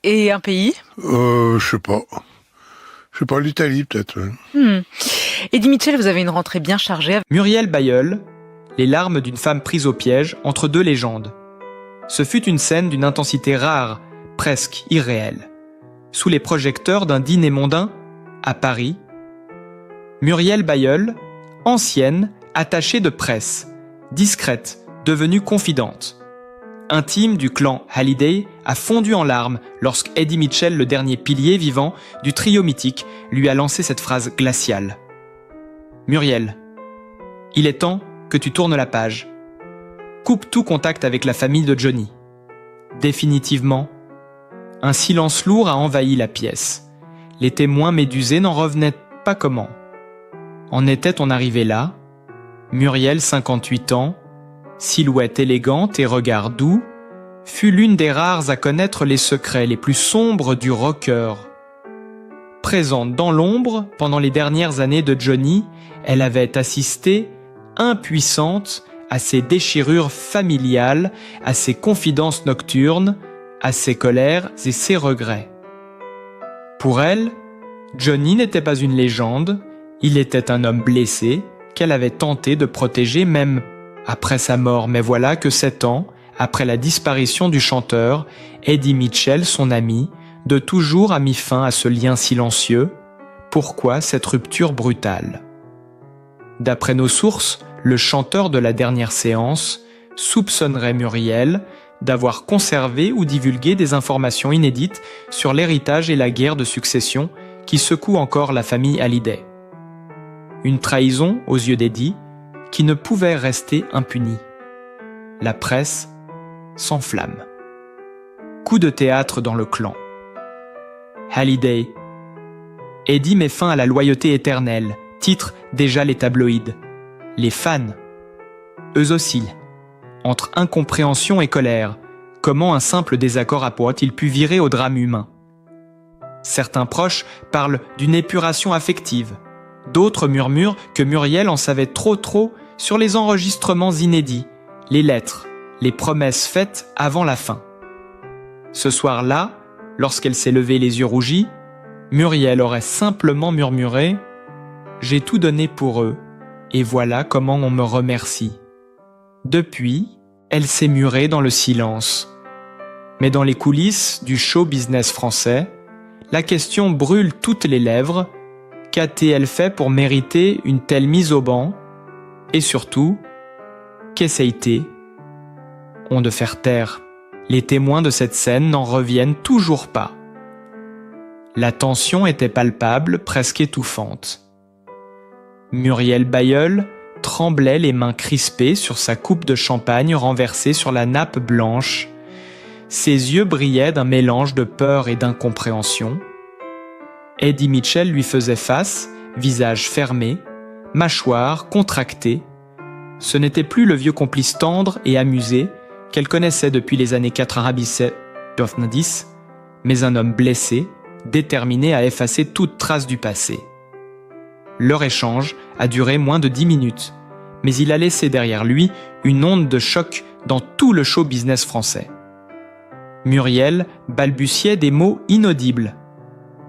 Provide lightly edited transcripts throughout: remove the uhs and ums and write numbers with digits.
Et un pays? Je sais pas. Je sais pas, l'Italie peut-être. Eddie Mitchell, vous avez une rentrée bien chargée. Muriel Bailleul, les larmes d'une femme prise au piège entre deux légendes. Ce fut une scène d'une intensité rare, presque irréelle. Sous les projecteurs d'un dîner mondain, à Paris, Muriel Bailleul, ancienne, attachée de presse, discrète, devenue confidente. Intime du clan Hallyday, a fondu en larmes lorsque Eddie Mitchell, le dernier pilier vivant du trio mythique, lui a lancé cette phrase glaciale. « Muriel, il est temps que tu tournes la page. Coupe tout contact avec la famille de Johnny. » Définitivement, un silence lourd a envahi la pièce. Les témoins médusés n'en revenaient pas comment. En était-on arrivé là? Muriel, 58 ans, silhouette élégante et regard doux, fut l'une des rares à connaître les secrets les plus sombres du rocker. Présente dans l'ombre pendant les dernières années de Johnny, elle avait assisté, impuissante, à ses déchirures familiales, à ses confidences nocturnes, à ses colères et ses regrets. Pour elle, Johnny n'était pas une légende, il était un homme blessé qu'elle avait tenté de protéger même après sa mort. Mais voilà que 7 ans, après la disparition du chanteur, Eddie Mitchell, son ami, de toujours a mis fin à ce lien silencieux. Pourquoi cette rupture brutale? D'après nos sources, le chanteur de la dernière séance soupçonnerait Muriel d'avoir conservé ou divulgué des informations inédites sur l'héritage et la guerre de succession qui secouent encore la famille Hallyday. Une trahison, aux yeux d'Eddie, qui ne pouvait rester impunie. La presse s'enflamme. Coup de théâtre dans le clan. Hallyday. Eddie met fin à la loyauté éternelle, titre déjà les tabloïds. Les fans. Eux oscillent. Entre incompréhension et colère, comment un simple désaccord a-t-il pu virer au drame humain? Certains proches parlent d'une épuration affective. D'autres murmurent que Muriel en savait trop sur les enregistrements inédits, les lettres, les promesses faites avant la fin. Ce soir-là, lorsqu'elle s'est levée les yeux rougis, Muriel aurait simplement murmuré « J'ai tout donné pour eux, et voilà comment on me remercie. » Depuis, elle s'est murée dans le silence. Mais dans les coulisses du show business français, la question brûle toutes les lèvres. Qu'a-t-elle fait pour mériter une telle mise au ban? Et surtout, qu'essaye-t-elle de faire taire? Les témoins de cette scène n'en reviennent toujours pas. La tension était palpable, presque étouffante. Muriel Bailleul tremblait les mains crispées sur sa coupe de champagne renversée sur la nappe blanche. Ses yeux brillaient d'un mélange de peur et d'incompréhension. Eddie Mitchell lui faisait face, visage fermé, mâchoire contractée. Ce n'était plus le vieux complice tendre et amusé qu'elle connaissait depuis les années 90, mais un homme blessé, déterminé à effacer toute trace du passé. Leur échange a duré moins de 10 minutes, mais il a laissé derrière lui une onde de choc dans tout le show business français. Muriel balbutiait des mots inaudibles.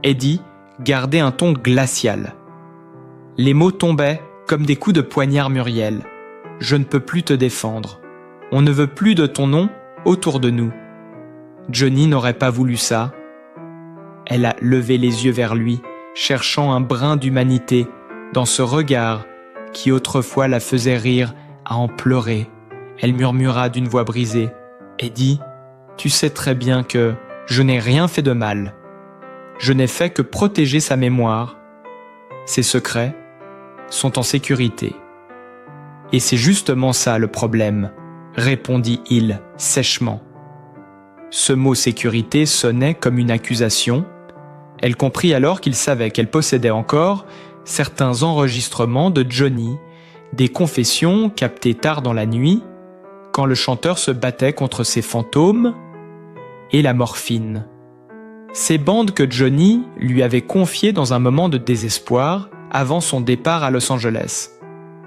Eddie gardait un ton glacial. Les mots tombaient comme des coups de poignard. Muriel, je ne peux plus te défendre. On ne veut plus de ton nom autour de nous. Johnny n'aurait pas voulu ça. Elle a levé les yeux vers lui, cherchant un brin d'humanité dans ce regard qui autrefois la faisait rire à en pleurer. Elle murmura d'une voix brisée. Eddie, tu sais très bien que je n'ai rien fait de mal. Je n'ai fait que protéger sa mémoire. Ses secrets sont en sécurité. Et c'est justement ça le problème, répondit-il sèchement. Ce mot sécurité sonnait comme une accusation. Elle comprit alors qu'il savait qu'elle possédait encore certains enregistrements de Johnny, des confessions captées tard dans la nuit, quand le chanteur se battait contre ses fantômes, et la morphine. Ces bandes que Johnny lui avait confiées dans un moment de désespoir avant son départ à Los Angeles.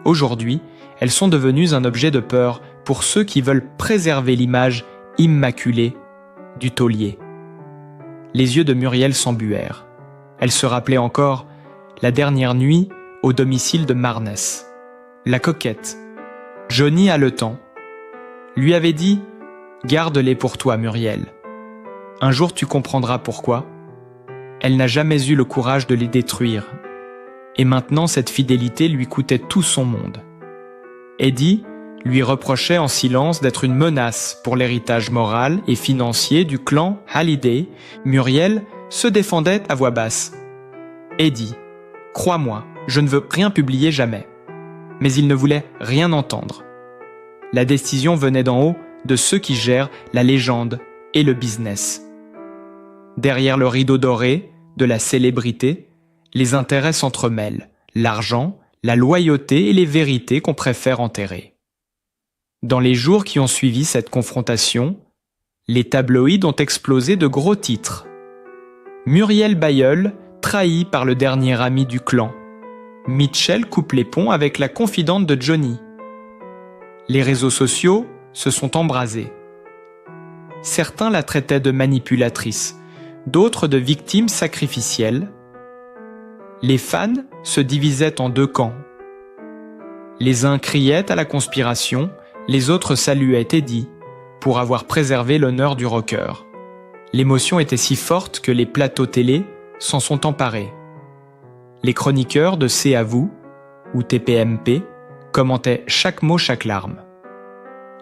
Aujourd'hui, elles sont devenues un objet de peur pour ceux qui veulent préserver l'image immaculée du taulier. Les yeux de Muriel s'embuèrent. Elle se rappelait encore la dernière nuit au domicile de Marnès. La coquette, Johnny haletant, lui avait dit « Garde-les pour toi, Muriel. Un jour tu comprendras pourquoi. » Elle n'a jamais eu le courage de les détruire. Et maintenant cette fidélité lui coûtait tout son monde. Eddie lui reprochait en silence d'être une menace pour l'héritage moral et financier du clan Halliday. Muriel se défendait à voix basse. « Eddie, crois-moi, je ne veux rien publier jamais. » Mais il ne voulait rien entendre. La décision venait d'en haut de ceux qui gèrent la légende et le business. Derrière le rideau doré de la célébrité, les intérêts s'entremêlent, l'argent, la loyauté et les vérités qu'on préfère enterrer. Dans les jours qui ont suivi cette confrontation, les tabloïds ont explosé de gros titres. Muriel Bailleul trahi par le dernier ami du clan. Mitchell coupe les ponts avec la confidente de Johnny. Les réseaux sociaux se sont embrasés. Certains la traitaient de manipulatrice, d'autres de victime sacrificielle. Les fans se divisaient en deux camps. Les uns criaient à la conspiration, les autres saluaient Eddie pour avoir préservé l'honneur du rocker. L'émotion était si forte que les plateaux télé s'en sont emparés. Les chroniqueurs de C'est à vous, ou TPMP, commentaient chaque mot, chaque larme.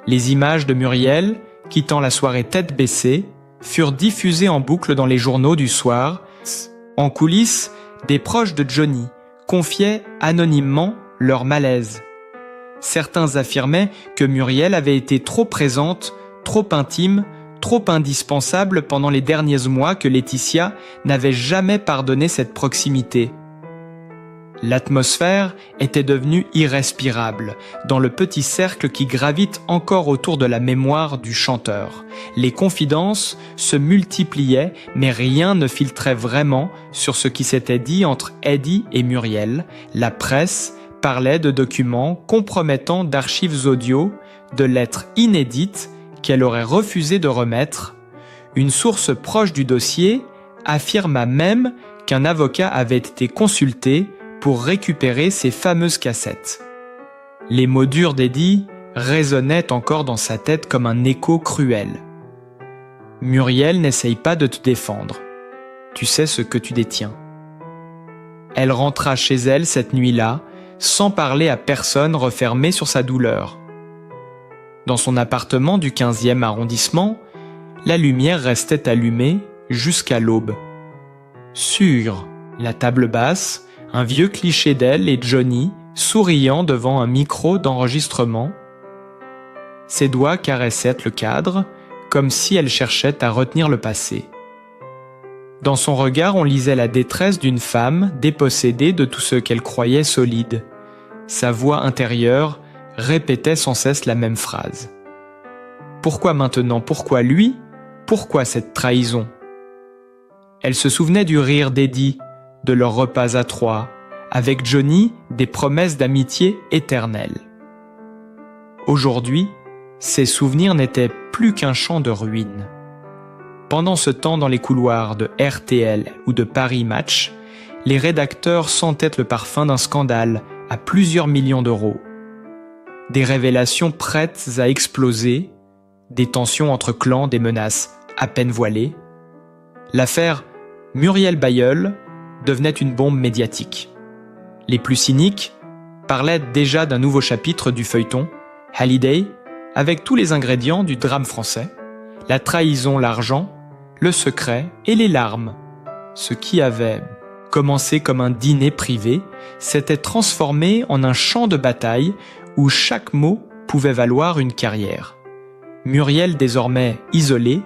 Les images de Muriel, quittant la soirée tête baissée, furent diffusées en boucle dans les journaux du soir. En coulisses, des proches de Johnny confiaient anonymement leur malaise. Certains affirmaient que Muriel avait été trop présente, trop intime, trop indispensable pendant les derniers mois que Laetitia n'avait jamais pardonné cette proximité. L'atmosphère était devenue irrespirable dans le petit cercle qui gravite encore autour de la mémoire du chanteur. Les confidences se multipliaient, mais rien ne filtrait vraiment sur ce qui s'était dit entre Eddie et Muriel. La presse parlait de documents compromettants d'archives audio, de lettres inédites qu'elle aurait refusé de remettre. Une source proche du dossier affirma même qu'un avocat avait été consulté pour récupérer ces fameuses cassettes. Les mots durs d'Eddie résonnaient encore dans sa tête comme un écho cruel. Muriel, n'essaye pas de te défendre. Tu sais ce que tu détiens. Elle rentra chez elle cette nuit-là, sans parler à personne, refermée sur sa douleur. Dans son appartement du 15e arrondissement, la lumière restait allumée jusqu'à l'aube. Sur la table basse, un vieux cliché d'elle et Johnny, souriant devant un micro d'enregistrement. Ses doigts caressaient le cadre, comme si elle cherchait à retenir le passé. Dans son regard, on lisait la détresse d'une femme dépossédée de tout ce qu'elle croyait solide. Sa voix intérieure répétait sans cesse la même phrase. Pourquoi maintenant? Pourquoi lui? Pourquoi cette trahison? Elle se souvenait du rire d'Eddie, de leurs repas à trois, avec Johnny, des promesses d'amitié éternelle. Aujourd'hui, ces souvenirs n'étaient plus qu'un champ de ruines. Pendant ce temps, dans les couloirs de RTL ou de Paris Match, les rédacteurs sentaient le parfum d'un scandale à plusieurs millions d'euros. Des révélations prêtes à exploser, des tensions entre clans, des menaces à peine voilées. L'affaire Muriel Bailleul devenait une bombe médiatique. Les plus cyniques parlaient déjà d'un nouveau chapitre du feuilleton Halliday, avec tous les ingrédients du drame français, la trahison, l'argent, le secret et les larmes. Ce qui avait commencé comme un dîner privé s'était transformé en un champ de bataille où chaque mot pouvait valoir une carrière. Muriel, désormais isolée,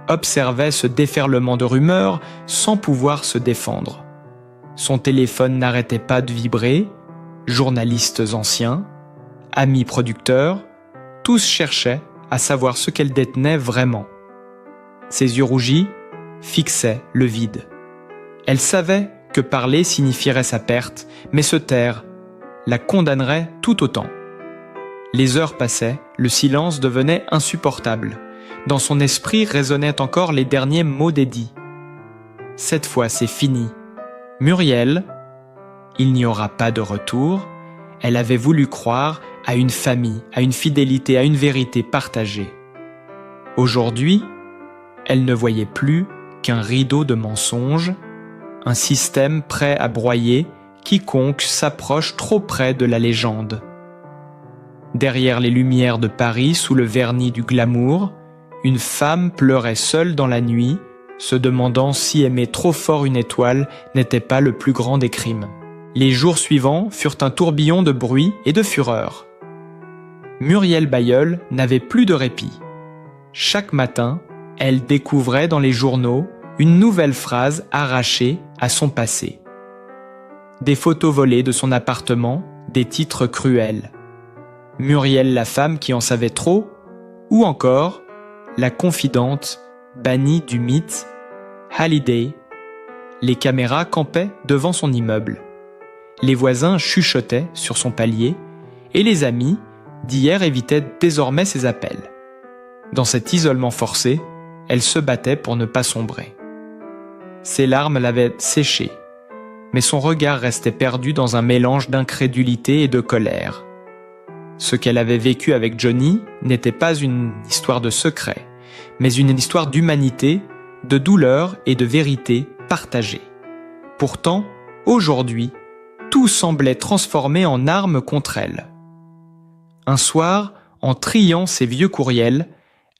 observait ce déferlement de rumeurs sans pouvoir se défendre. Son téléphone n'arrêtait pas de vibrer, journalistes anciens, amis producteurs, tous cherchaient à savoir ce qu'elle détenait vraiment. Ses yeux rougis fixaient le vide. Elle savait que parler signifierait sa perte, mais se taire la condamnerait tout autant. Les heures passaient, le silence devenait insupportable. Dans son esprit résonnaient encore les derniers mots d'Eddie. Cette fois, c'est fini. Muriel, il n'y aura pas de retour. Elle avait voulu croire à une famille, à une fidélité, à une vérité partagée. Aujourd'hui, elle ne voyait plus qu'un rideau de mensonges, un système prêt à broyer quiconque s'approche trop près de la légende. Derrière les lumières de Paris, sous le vernis du glamour, une femme pleurait seule dans la nuit, se demandant si aimer trop fort une étoile n'était pas le plus grand des crimes. Les jours suivants furent un tourbillon de bruit et de fureur. Muriel Bailleul n'avait plus de répit. Chaque matin, elle découvrait dans les journaux une nouvelle phrase arrachée à son passé. Des photos volées de son appartement, des titres cruels. Muriel la femme qui en savait trop, ou encore la confidente bannie du mythe, Hallyday. Les caméras campaient devant son immeuble. Les voisins chuchotaient sur son palier et les amis d'hier évitaient désormais ses appels. Dans cet isolement forcé, elle se battait pour ne pas sombrer. Ses larmes l'avaient séchée, mais son regard restait perdu dans un mélange d'incrédulité et de colère. Ce qu'elle avait vécu avec Johnny n'était pas une histoire de secret, mais une histoire d'humanité, de douleur et de vérité partagée. Pourtant, aujourd'hui, tout semblait transformé en arme contre elle. Un soir, en triant ses vieux courriels,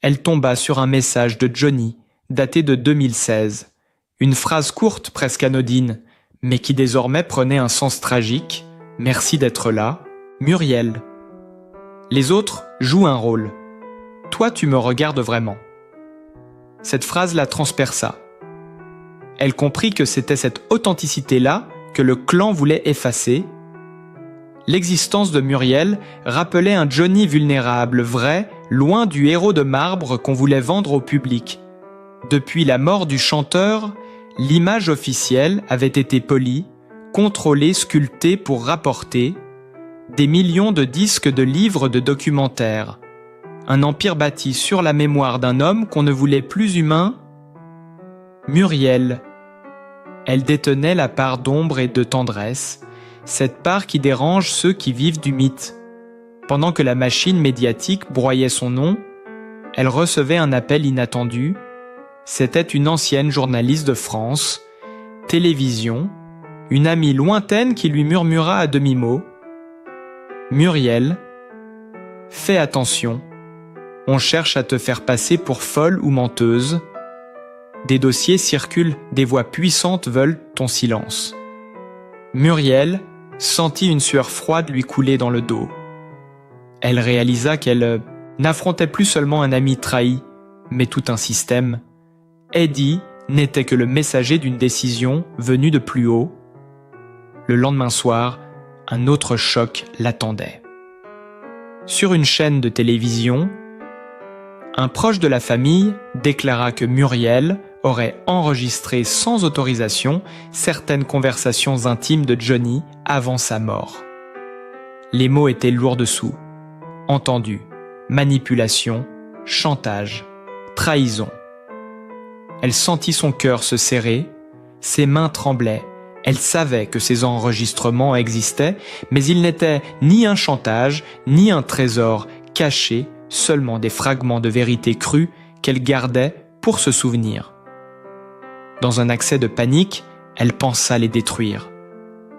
elle tomba sur un message de Johnny, daté de 2016. Une phrase courte, presque anodine, mais qui désormais prenait un sens tragique. « Merci d'être là, Muriel. Les autres jouent un rôle. Toi, tu me regardes vraiment. » Cette phrase la transperça. Elle comprit que c'était cette authenticité-là que le clan voulait effacer. L'existence de Muriel rappelait un Johnny vulnérable, vrai, loin du héros de marbre qu'on voulait vendre au public. Depuis la mort du chanteur, l'image officielle avait été polie, contrôlée, sculptée pour rapporter des millions de disques de livres de documentaires. Un empire bâti sur la mémoire d'un homme qu'on ne voulait plus humain. Muriel. Elle détenait la part d'ombre et de tendresse, cette part qui dérange ceux qui vivent du mythe. Pendant que la machine médiatique broyait son nom, elle recevait un appel inattendu. C'était une ancienne journaliste de France, télévision, une amie lointaine qui lui murmura à demi-mot « Muriel, fais attention, on cherche à te faire passer pour folle ou menteuse. Des dossiers circulent, des voix puissantes veulent ton silence. » Muriel sentit une sueur froide lui couler dans le dos. Elle réalisa qu'elle n'affrontait plus seulement un ami trahi, mais tout un système. Eddie n'était que le messager d'une décision venue de plus haut. Le lendemain soir, un autre choc l'attendait. Sur une chaîne de télévision, un proche de la famille déclara que Muriel aurait enregistré sans autorisation certaines conversations intimes de Johnny avant sa mort. Les mots étaient lourds dessous. Entendu, manipulation, chantage, trahison. Elle sentit son cœur se serrer, ses mains tremblaient. Elle savait que ces enregistrements existaient, mais ils n'étaient ni un chantage, ni un trésor caché, seulement des fragments de vérité crue qu'elle gardait pour se souvenir. Dans un accès de panique, elle pensa les détruire.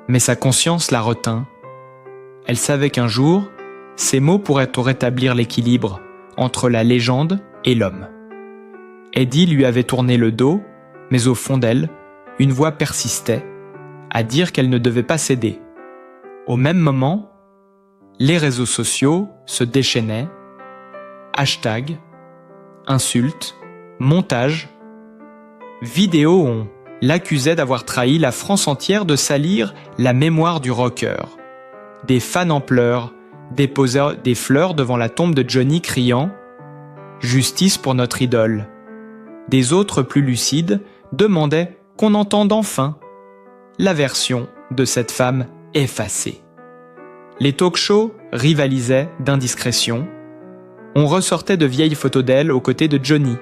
Mais sa conscience la retint. Elle savait qu'un jour, ces mots pourraient rétablir l'équilibre entre la légende et l'homme. Eddie lui avait tourné le dos, mais au fond d'elle, une voix persistait, à dire qu'elle ne devait pas céder. Au même moment, les réseaux sociaux se déchaînaient. Hashtag, insultes, montages, vidéos on l'accusait d'avoir trahi la France entière, de salir la mémoire du rocker. Des fans en pleurs déposaient des fleurs devant la tombe de Johnny criant « Justice pour notre idole ». Des autres plus lucides demandaient qu'on entende enfin la version de cette femme effacée. Les talk-shows rivalisaient d'indiscrétion. On ressortait de vieilles photos d'elle aux côtés de Johnny,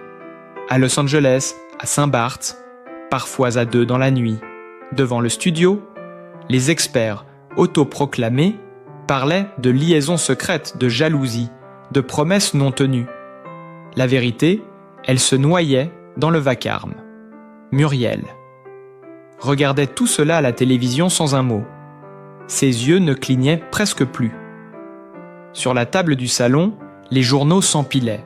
à Los Angeles, à Saint-Barth, parfois à deux dans la nuit. Devant le studio, les experts autoproclamés parlaient de liaisons secrètes, de jalousie, de promesses non tenues. La vérité, elle se noyait dans le vacarme. Muriel regardait tout cela à la télévision sans un mot. Ses yeux ne clignaient presque plus. Sur la table du salon, les journaux s'empilaient.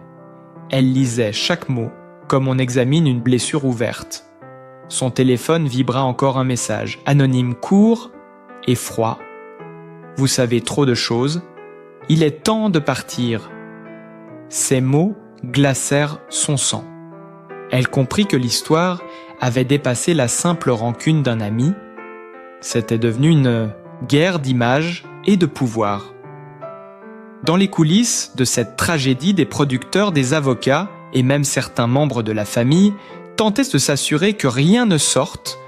Elle lisait chaque mot, comme on examine une blessure ouverte. Son téléphone vibra encore un message, anonyme court et froid. « Vous savez trop de choses. Il est temps de partir. » Ces mots glacèrent son sang. Elle comprit que l'histoire avait dépassé la simple rancune d'un ami. C'était devenu une guerre d'images et de pouvoir. Dans les coulisses de cette tragédie, des producteurs, des avocats et même certains membres de la famille tentaient de s'assurer que rien ne sorte,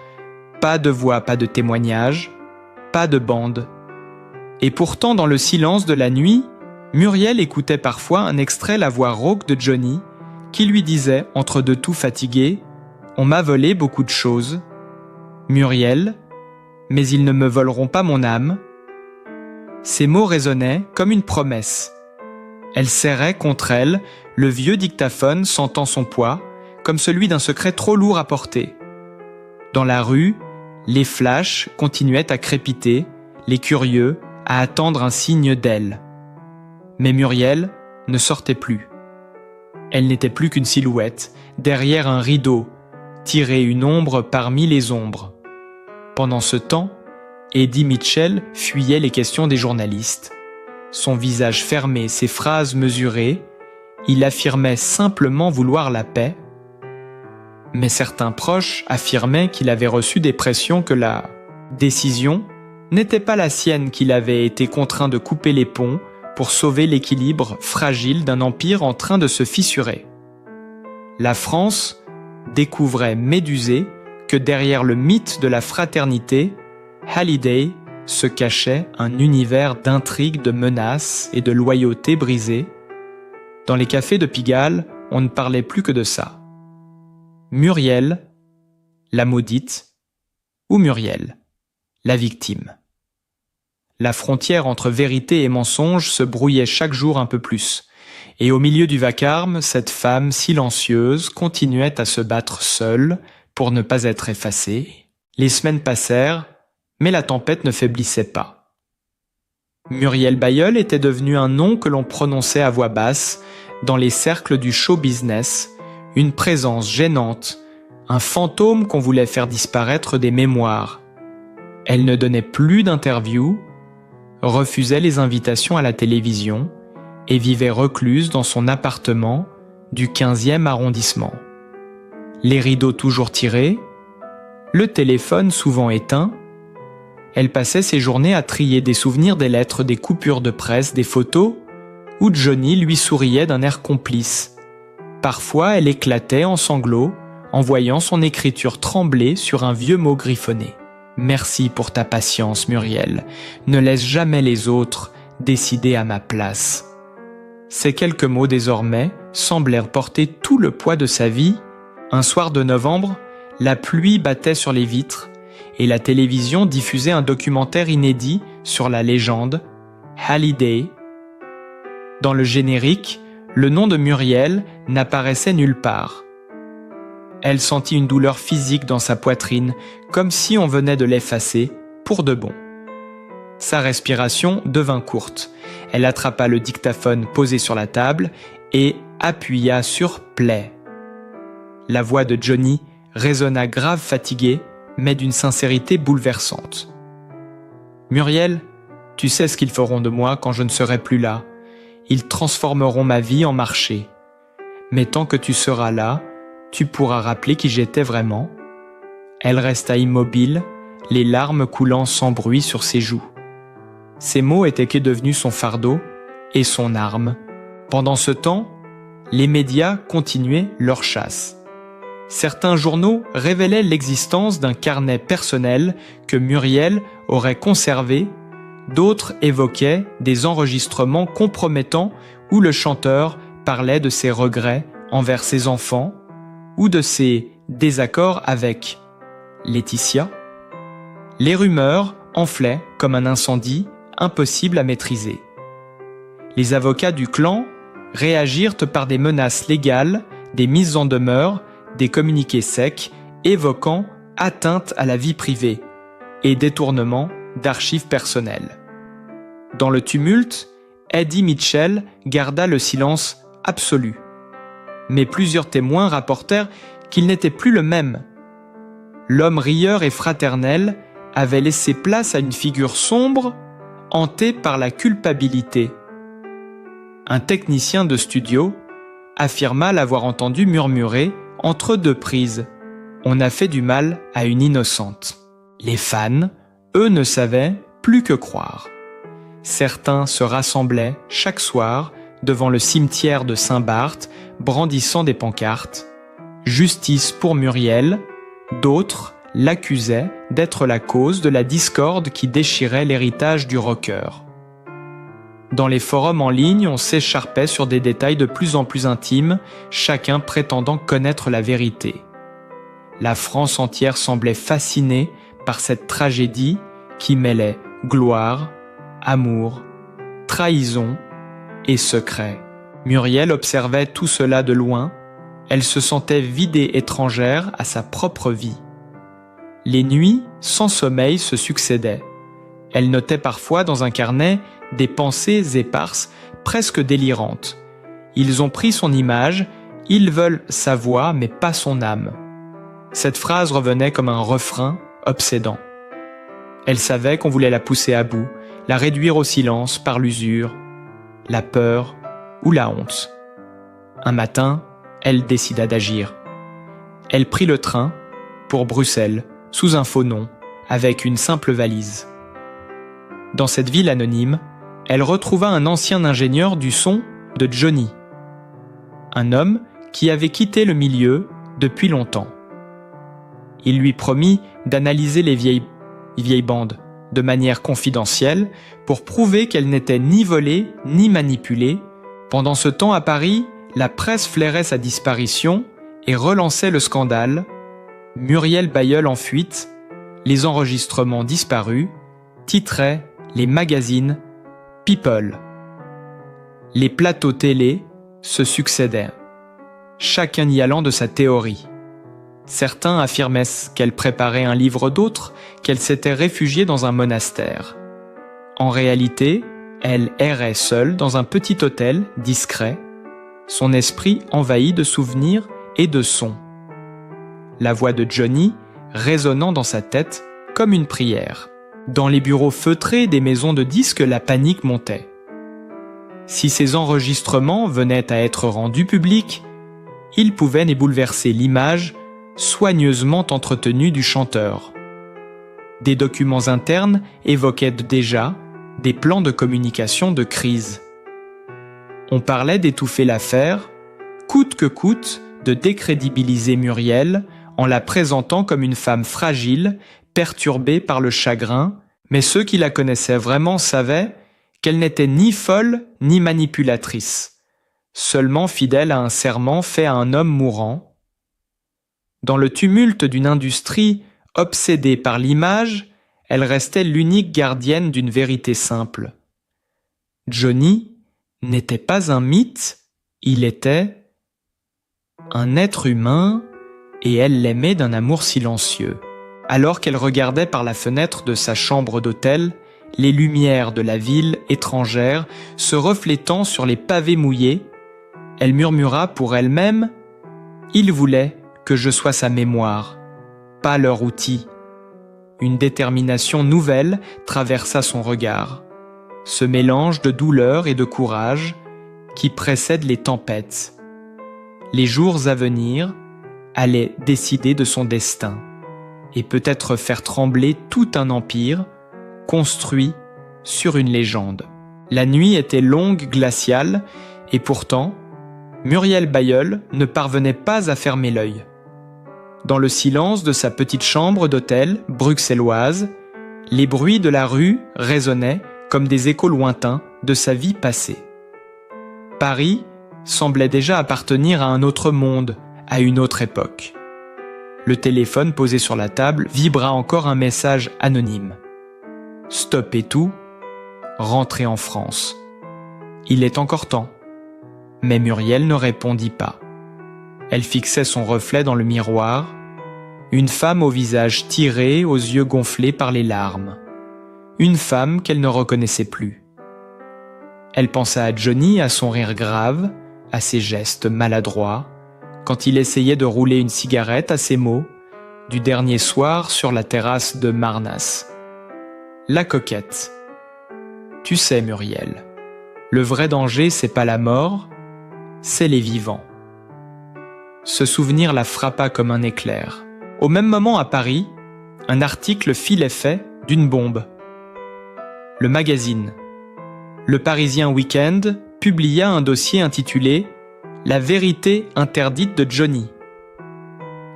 pas de voix, pas de témoignages, pas de bande. Et pourtant, dans le silence de la nuit, Muriel écoutait parfois un extrait la voix rauque de Johnny qui lui disait, entre deux toux fatigués, « On m'a volé beaucoup de choses. Muriel, mais ils ne me voleront pas mon âme. » Ces mots résonnaient comme une promesse. Elle serrait contre elle le vieux dictaphone sentant son poids, comme celui d'un secret trop lourd à porter. Dans la rue, les flashs continuaient à crépiter, les curieux à attendre un signe d'elle. Mais Muriel ne sortait plus. Elle n'était plus qu'une silhouette, derrière un rideau, tirer une ombre parmi les ombres. Pendant ce temps, Eddie Mitchell fuyait les questions des journalistes. Son visage fermé, ses phrases mesurées, il affirmait simplement vouloir la paix. Mais certains proches affirmaient qu'il avait reçu des pressions que la décision n'était pas la sienne, qu'il avait été contraint de couper les ponts pour sauver l'équilibre fragile d'un empire en train de se fissurer. La France découvrait médusée que derrière le mythe de la fraternité, Halliday se cachait un univers d'intrigues, de menaces et de loyauté brisée. Dans les cafés de Pigalle, on ne parlait plus que de ça. Muriel, la maudite, ou Muriel, la victime. La frontière entre vérité et mensonge se brouillait chaque jour un peu plus. Et au milieu du vacarme, cette femme silencieuse continuait à se battre seule pour ne pas être effacée. Les semaines passèrent, mais la tempête ne faiblissait pas. Muriel Bailleul était devenue un nom que l'on prononçait à voix basse dans les cercles du show business, une présence gênante, un fantôme qu'on voulait faire disparaître des mémoires. Elle ne donnait plus d'interviews, refusait les invitations à la télévision et vivait recluse dans son appartement du 15e arrondissement. Les rideaux toujours tirés, le téléphone souvent éteint, elle passait ses journées à trier des souvenirs, des lettres, des coupures de presse, des photos, où Johnny lui souriait d'un air complice. Parfois, elle éclatait en sanglots en voyant son écriture trembler sur un vieux mot griffonné. « Merci pour ta patience, Muriel. Ne laisse jamais les autres décider à ma place. » Ces quelques mots désormais semblèrent porter tout le poids de sa vie. Un soir de novembre, la pluie battait sur les vitres et la télévision diffusait un documentaire inédit sur la légende Halliday. Dans le générique, le nom de Muriel n'apparaissait nulle part. Elle sentit une douleur physique dans sa poitrine, comme si on venait de l'effacer pour de bon. Sa respiration devint courte. Elle attrapa le dictaphone posé sur la table et appuya sur « Play ». La voix de Johnny résonna grave fatiguée, mais d'une sincérité bouleversante. « Muriel, tu sais ce qu'ils feront de moi quand je ne serai plus là. Ils transformeront ma vie en marché. Mais tant que tu seras là, tu pourras rappeler qui j'étais vraiment. » Elle resta immobile, les larmes coulant sans bruit sur ses joues. Ces mots étaient devenus son fardeau et son arme. Pendant ce temps, les médias continuaient leur chasse. Certains journaux révélaient l'existence d'un carnet personnel que Muriel aurait conservé, d'autres évoquaient des enregistrements compromettants où le chanteur parlait de ses regrets envers ses enfants ou de ses désaccords avec Laetitia. Les rumeurs enflaient comme un incendie impossible à maîtriser. Les avocats du clan réagirent par des menaces légales, des mises en demeure, des communiqués secs évoquant atteinte à la vie privée et détournement d'archives personnelles. Dans le tumulte, Eddie Mitchell garda le silence absolu. Mais plusieurs témoins rapportèrent qu'il n'était plus le même. L'homme rieur et fraternel avait laissé place à une figure sombre, hantée par la culpabilité. Un technicien de studio affirma l'avoir entendu murmurer entre deux prises « On a fait du mal à une innocente ». Les fans, eux, ne savaient plus que croire. Certains se rassemblaient chaque soir devant le cimetière de Saint-Barth, brandissant des pancartes « Justice pour Muriel », d'autres l'accusaient d'être la cause de la discorde qui déchirait l'héritage du rocker. Dans les forums en ligne, on s'écharpait sur des détails de plus en plus intimes, chacun prétendant connaître la vérité. La France entière semblait fascinée par cette tragédie qui mêlait gloire, amour, trahison et secret. Muriel observait tout cela de loin. Elle se sentait vide et étrangère à sa propre vie. Les nuits sans sommeil se succédaient. Elle notait parfois dans un carnet des pensées éparses, presque délirantes. Ils ont pris son image, ils veulent sa voix, mais pas son âme. Cette phrase revenait comme un refrain obsédant. Elle savait qu'on voulait la pousser à bout, la réduire au silence par l'usure, la peur ou la honte. Un matin, elle décida d'agir. Elle prit le train pour Bruxelles, sous un faux nom, avec une simple valise. Dans cette ville anonyme, elle retrouva un ancien ingénieur du son de Johnny, un homme qui avait quitté le milieu depuis longtemps. Il lui promit d'analyser les vieilles bandes de manière confidentielle pour prouver qu'elles n'étaient ni volées ni manipulées. Pendant ce temps à Paris, la presse flairait sa disparition et relançait le scandale. Muriel Bailleul en fuite, les enregistrements disparus, titraient les magazines People. Les plateaux télé se succédaient, chacun y allant de sa théorie. Certains affirmaient qu'elle préparait un livre, d'autres qu'elle s'était réfugiée dans un monastère. En réalité, elle errait seule dans un petit hôtel discret, son esprit envahi de souvenirs et de sons. La voix de Johnny résonnant dans sa tête comme une prière. Dans les bureaux feutrés des maisons de disques, la panique montait. Si ces enregistrements venaient à être rendus publics, ils pouvaient les bouleverser l'image soigneusement entretenue du chanteur. Des documents internes évoquaient déjà des plans de communication de crise. On parlait d'étouffer l'affaire, coûte que coûte de décrédibiliser Muriel en la présentant comme une femme fragile, perturbée par le chagrin, mais ceux qui la connaissaient vraiment savaient qu'elle n'était ni folle ni manipulatrice, seulement fidèle à un serment fait à un homme mourant. Dans le tumulte d'une industrie obsédée par l'image, elle restait l'unique gardienne d'une vérité simple. Johnny n'était pas un mythe, il était un être humain et elle l'aimait d'un amour silencieux. Alors qu'elle regardait par la fenêtre de sa chambre d'hôtel, les lumières de la ville étrangère se reflétant sur les pavés mouillés, elle murmura pour elle-même « Il voulait que je sois sa mémoire, pas leur outil ». Une détermination nouvelle traversa son regard, ce mélange de douleur et de courage qui précède les tempêtes. Les jours à venir allaient décider de son destin et peut-être faire trembler tout un empire construit sur une légende. La nuit était longue, glaciale, et pourtant, Muriel Bailleul ne parvenait pas à fermer l'œil. Dans le silence de sa petite chambre d'hôtel bruxelloise, les bruits de la rue résonnaient comme des échos lointains de sa vie passée. Paris semblait déjà appartenir à un autre monde, à une autre époque. Le téléphone posé sur la table vibra encore un message anonyme. « Stoppez tout, rentrez en France. Il est encore temps. » Mais Muriel ne répondit pas. Elle fixait son reflet dans le miroir, une femme au visage tiré, aux yeux gonflés par les larmes. Une femme qu'elle ne reconnaissait plus. Elle pensa à Johnny, à son rire grave, à ses gestes maladroits, quand il essayait de rouler une cigarette, à ses mots, du dernier soir sur la terrasse de Marnas. La coquette. Tu sais, Muriel, le vrai danger, c'est pas la mort, c'est les vivants. Ce souvenir la frappa comme un éclair. Au même moment, à Paris, un article fit l'effet d'une bombe. Le magazine, Le Parisien Week-end, publia un dossier intitulé « La vérité interdite de Johnny ».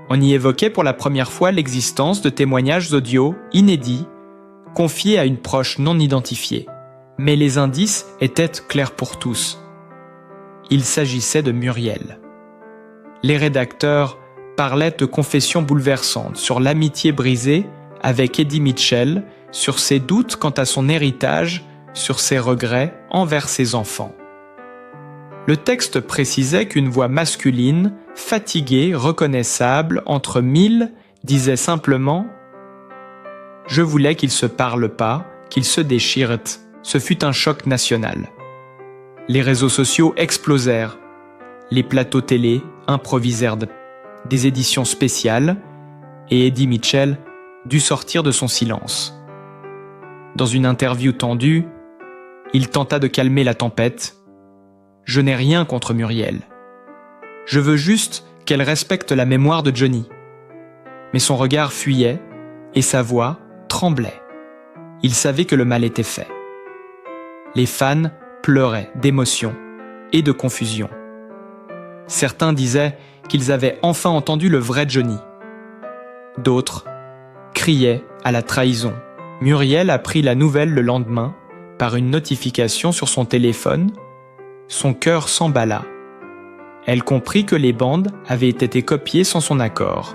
On y évoquait pour la première fois l'existence de témoignages audio inédits, confiés à une proche non identifiée. Mais les indices étaient clairs pour tous. Il s'agissait de Muriel. Les rédacteurs parlaient de confessions bouleversantes sur l'amitié brisée avec Eddie Mitchell, sur ses doutes quant à son héritage, sur ses regrets envers ses enfants. Le texte précisait qu'une voix masculine, fatiguée, reconnaissable, entre mille, disait simplement « Je voulais qu'ils se parlent pas, qu'ils se déchirent ». Ce fut un choc national. Les réseaux sociaux explosèrent. Les plateaux télé improvisèrent des éditions spéciales et Eddie Mitchell dut sortir de son silence. Dans une interview tendue, il tenta de calmer la tempête. « Je n'ai rien contre Muriel. Je veux juste qu'elle respecte la mémoire de Johnny. » Mais son regard fuyait et sa voix tremblait. Il savait que le mal était fait. Les fans pleuraient d'émotion et de confusion. Certains disaient qu'ils avaient enfin entendu le vrai Johnny. D'autres criaient à la trahison. Muriel apprit la nouvelle le lendemain par une notification sur son téléphone. Son cœur s'emballa. Elle comprit que les bandes avaient été copiées sans son accord.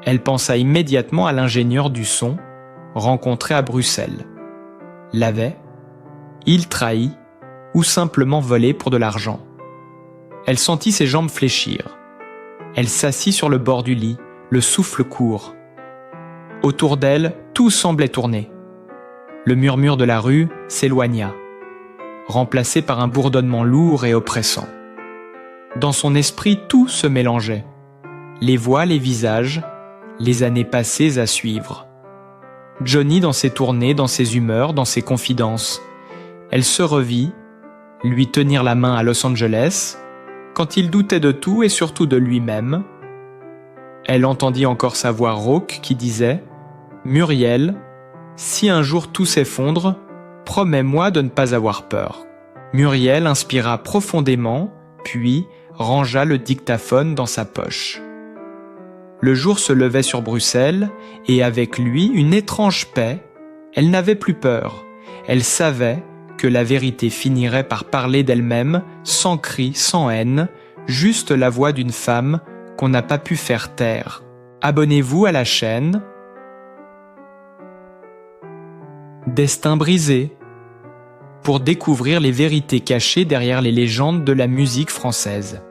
Elle pensa immédiatement à l'ingénieur du son, rencontré à Bruxelles. Il trahit ou simplement volé pour de l'argent. Elle sentit ses jambes fléchir. Elle s'assit sur le bord du lit, le souffle court. Autour d'elle, tout semblait tourner. Le murmure de la rue s'éloigna, remplacé par un bourdonnement lourd et oppressant. Dans son esprit, tout se mélangeait. Les voix, les visages, les années passées à suivre. Johnny dans ses tournées, dans ses humeurs, dans ses confidences. Elle se revit, lui tenir la main à Los Angeles, quand il doutait de tout et surtout de lui-même. Elle entendit encore sa voix rauque qui disait « Muriel, si un jour tout s'effondre, promets-moi de ne pas avoir peur. » Muriel inspira profondément, puis rangea le dictaphone dans sa poche. Le jour se levait sur Bruxelles, et avec lui une étrange paix. Elle n'avait plus peur. Elle savait que la vérité finirait par parler d'elle-même, sans cri, sans haine, juste la voix d'une femme qu'on n'a pas pu faire taire. Abonnez-vous à la chaîne Destin brisé pour découvrir les vérités cachées derrière les légendes de la musique française.